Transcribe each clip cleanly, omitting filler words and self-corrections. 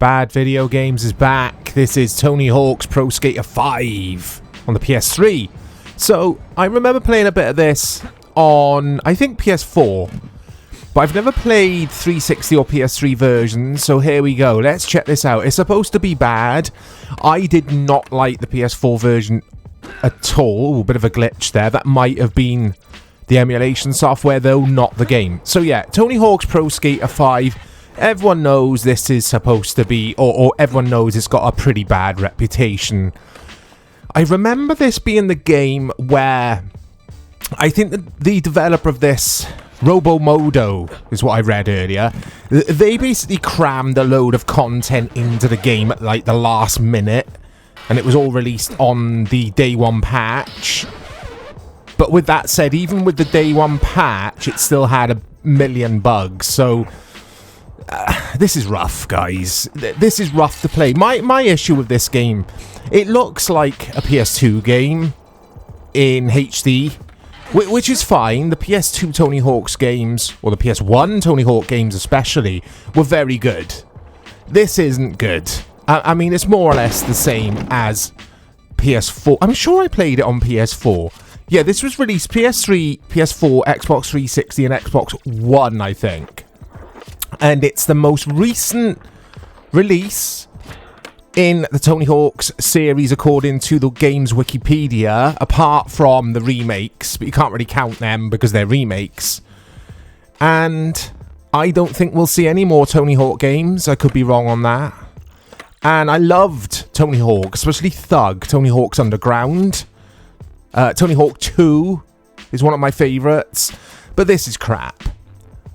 Bad Video Games is back. This is Tony Hawk's Pro Skater 5 on the PS3. So, I remember playing a bit of this on, I think, PS4. But I've never played 360 or PS3 versions, so here we go. Let's check this out. It's supposed to be bad. I did not like the PS4 version at all. A bit of a glitch there. That might have been the emulation software, though, not the game. So yeah, Tony Hawk's Pro Skater 5. Everyone knows this is supposed to be, or everyone knows it's got a pretty bad reputation. I remember this being the game where I think the developer of this, Robomodo, is what I read earlier. They basically crammed a load of content into the game at like the last minute, and it was all released on the day one patch. But with that said, even with the day one patch, it still had a million bugs. So this is rough, guys. This is rough to play. My issue with this game, it looks like a PS2 game in HD, which is fine. The PS2 Tony Hawk's games, or the PS1 Tony Hawk games especially, were very good. This isn't good. I mean, it's more or less the same as PS4. I'm sure I played it on PS4. Yeah, this was released PS3, PS4, Xbox 360, and Xbox One, I think. And it's the most recent release in the Tony Hawk's series according to the game's Wikipedia, apart from the remakes, but you can't really count them because they're remakes. And I don't think we'll see any more Tony Hawk games. I could be wrong on that. And I loved Tony Hawk, especially Thug, Tony Hawk's Underground. Tony Hawk 2 is one of my favourites, but this is crap.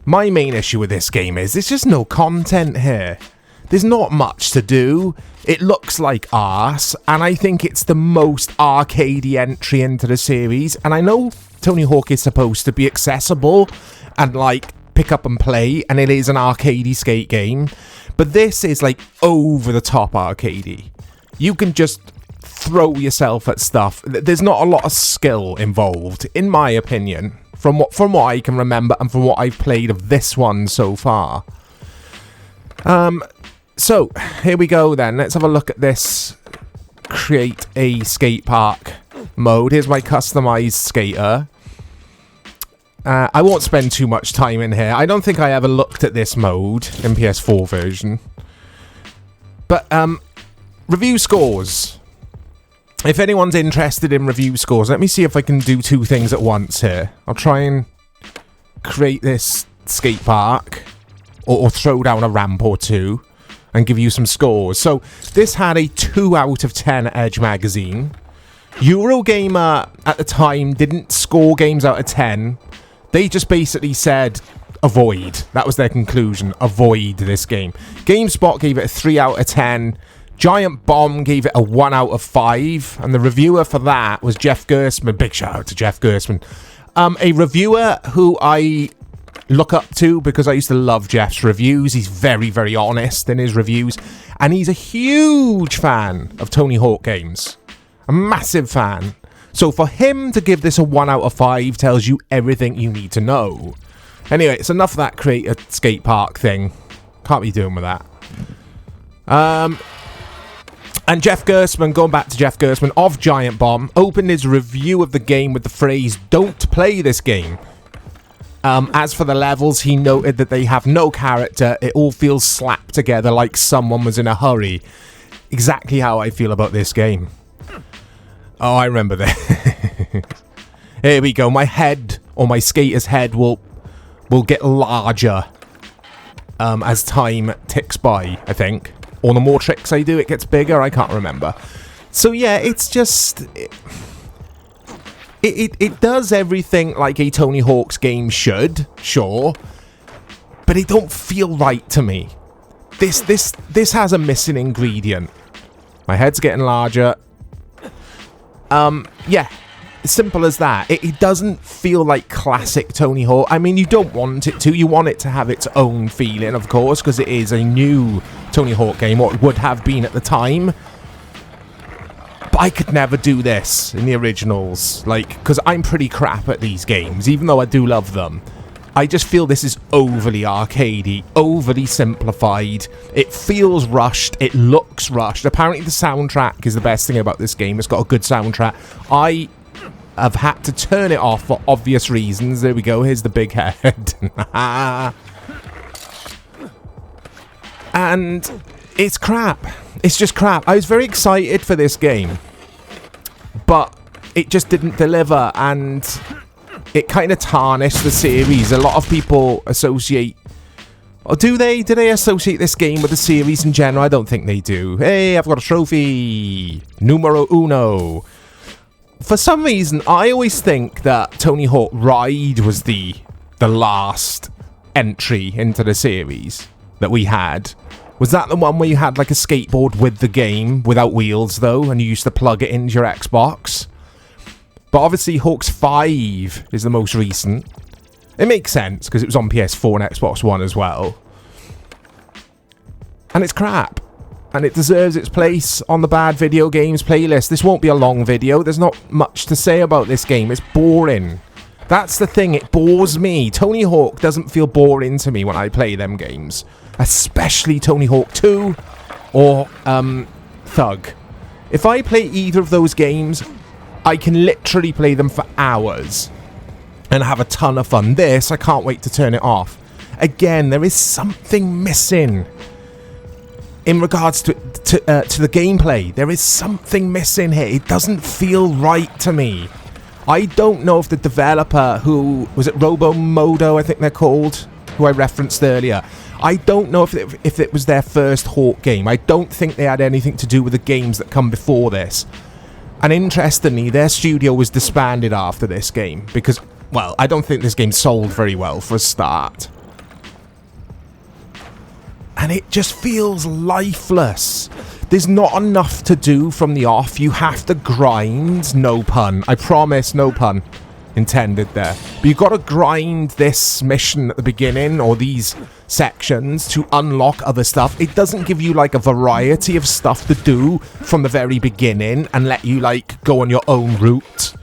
My main issue with this game is there's just no content here. There's not much to do. It looks like arse, and I think it's the most arcadey entry into the series. And I know Tony Hawk is supposed to be accessible and like pick up and play, and it is an arcadey skate game, but this is like over the top arcadey. You can just throw yourself at stuff. There's not a lot of skill involved, in my opinion, from what I can remember and from what I've played of this one so far. So here we go then. Let's have a look at this create a skate park mode. Here's my customized skater. I won't spend too much time in here. I don't think I ever looked at this mode in PS4 version. But review scores. If anyone's interested in review scores, let me see if I can do two things at once here. I'll try and create this skate park, or throw down a ramp or two, and give you some scores. So, this had a 2 out of 10 at Edge Magazine. Eurogamer, at the time, didn't score games out of 10. They just basically said, avoid. That was their conclusion. Avoid this game. GameSpot gave it a 3 out of 10. Giant Bomb gave it a 1 out of 5, and the reviewer for that was Jeff Gerstmann. Big shout out to Jeff Gerstmann. A reviewer who I look up to because I used to love Jeff's reviews. He's very, very honest in his reviews, and he's a huge fan of Tony Hawk games. A massive fan. So for him to give this a 1 out of 5 tells you everything you need to know. Anyway, it's enough of that create a skate park thing. Can't be doing with that. And Jeff Gerstmann, going back to Jeff Gerstmann of Giant Bomb, opened his review of the game with the phrase, "Don't play this game." As for the levels, he noted that they have no character. It all feels slapped together like someone was in a hurry. Exactly how I feel about this game. Oh, I remember that. Here we go. My head, or my skater's head, will get larger as time ticks by, I think. Or the more tricks I do, it gets bigger. I can't remember. So yeah, it's just... It does everything like a Tony Hawk's game should, sure. But it don't feel right to me. This has a missing ingredient. My head's getting larger. Yeah. Simple as that. It doesn't feel like classic Tony Hawk. I mean, you don't want it to. You want it to have its own feeling, of course, because it is a new Tony Hawk game, or it would have been at the time. But I could never do this in the originals, like, because I'm pretty crap at these games, even though I do love them. I just feel this is overly arcadey, overly simplified. It feels rushed. It looks rushed. Apparently the soundtrack is the best thing about this game. It's got a good soundtrack. I have had to turn it off for obvious reasons. There we go. Here's the big head. And it's crap. It's just crap. I was very excited for this game, but it just didn't deliver, and it kind of tarnished the series. A lot of people associate... Or do they? Do they associate this game with the series in general? I don't think they do. Hey, I've got a trophy. Numero uno. For some reason, I always think that Tony Hawk Ride was the last entry into the series that we had. Was that the one where you had like a skateboard with the game, without wheels though, and you used to plug it into your Xbox? But obviously Hawks 5 is the most recent. It makes sense, because it was on PS4 and Xbox One as well. And it's crap. And it deserves its place on the bad video games playlist. This won't be a long video. There's not much to say about this game. It's boring. That's the thing. It bores me. Tony Hawk doesn't feel boring to me when I play them games. Especially Tony Hawk 2 or Thug. If I play either of those games, I can literally play them for hours and have a ton of fun. This, I can't wait to turn it off. Again, there is something missing in regards to the gameplay. There is something missing here. It doesn't feel right to me. I don't know if the developer who... Was it Robomodo, I think they're called? Who I referenced earlier. I don't know if it was their first Hawk game. I don't think they had anything to do with the games that come before this. And interestingly, their studio was disbanded after this game. Because, well, I don't think this game sold very well for a start. And it just feels lifeless. There's not enough to do from the off. You have to grind. No pun. I promise, no pun intended there. But you've got to grind this mission at the beginning, or these sections, to unlock other stuff. It doesn't give you like a variety of stuff to do from the very beginning and let you like go on your own route.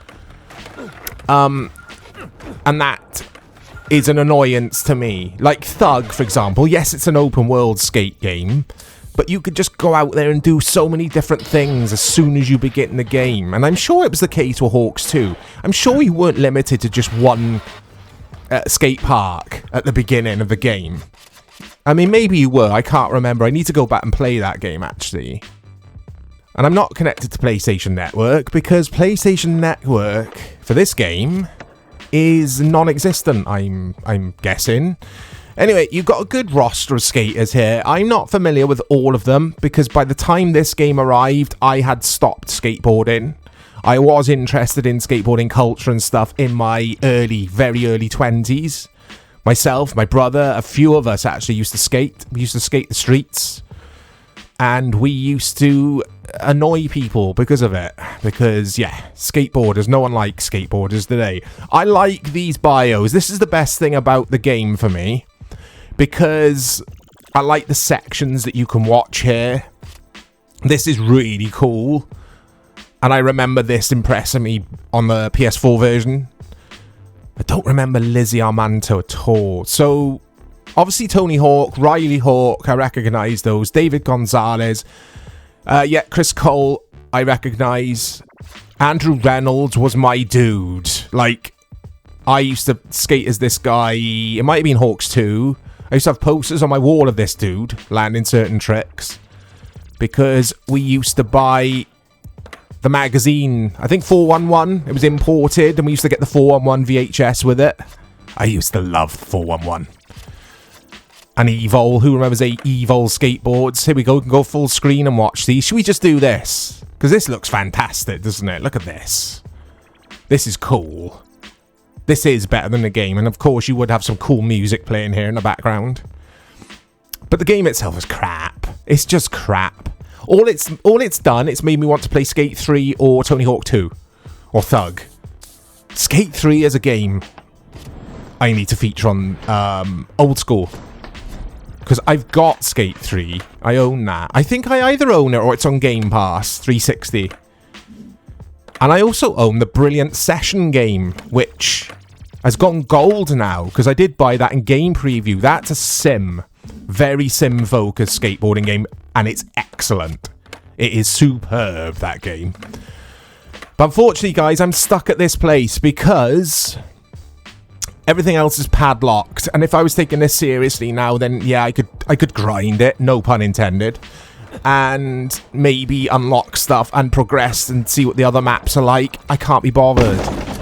And that is an annoyance to me. Like Thug, for example. Yes, it's an open world skate game, but you could just go out there and do so many different things as soon as you begin the game. And I'm sure it was the case with Hawks 2. I'm sure you weren't limited to just one skate park at the beginning of the game. I mean, maybe you were. I can't remember. I need to go back and play that game, actually. And I'm not connected to PlayStation Network, because PlayStation Network, for this game, is non-existent, I'm guessing. Anyway, you've got a good roster of skaters here. I'm not familiar with all of them, because by the time this game arrived, I had stopped skateboarding. I was interested in skateboarding culture and stuff in my very early 20s. Myself, my brother, a few of us actually used to skate. We used to skate the streets. And we used to annoy people because of it. Because, yeah, skateboarders. No one likes skateboarders, do they? I like these bios. This is the best thing about the game for me. Because I like the sections that you can watch here. This is really cool. And I remember this impressing me on the PS4 version. I don't remember Lizzie Armanto at all. So, obviously Tony Hawk, Riley Hawk, I recognise those. David Gonzalez. Chris Cole, I recognise. Andrew Reynolds was my dude. Like, I used to skate as this guy. It might have been Hawks 2. I used to have posters on my wall of this dude landing certain tricks. Because we used to buy the magazine, I think 411. It was imported, and we used to get the 411 VHS with it. I used to love 411. And Evol, who remembers Evol skateboards? Here we go, we can go full screen and watch these. Should we just do this? Because this looks fantastic, doesn't it? Look at this. This is cool. This is better than the game, and of course you would have some cool music playing here in the background. But the game itself is crap. It's just crap. All it's done, it's made me want to play Skate 3 or Tony Hawk 2. Or Thug. Skate 3 as a game, I need to feature on Old School. Because I've got Skate 3. I own that. I think I either own it or it's on Game Pass 360. And I also own the brilliant Session game, which has gone gold now, because I did buy that in game preview. That's a sim. Very sim-focused skateboarding game, and it's excellent. It is superb, that game. But unfortunately, guys, I'm stuck at this place because everything else is padlocked. And if I was taking this seriously now, then yeah, I could grind it, no pun intended, and maybe unlock stuff and progress and see what the other maps are like. I can't be bothered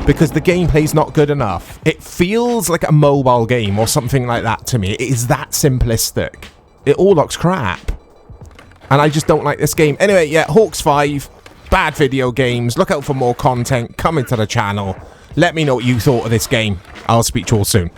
because the gameplay's not good enough. It feels like a mobile game or something like that to me. It is that simplistic. It all looks crap. And I just don't like this game. Anyway, yeah, Hawks 5, bad video games. Look out for more content coming to the channel. Let me know what you thought of this game. I'll speak to you all soon.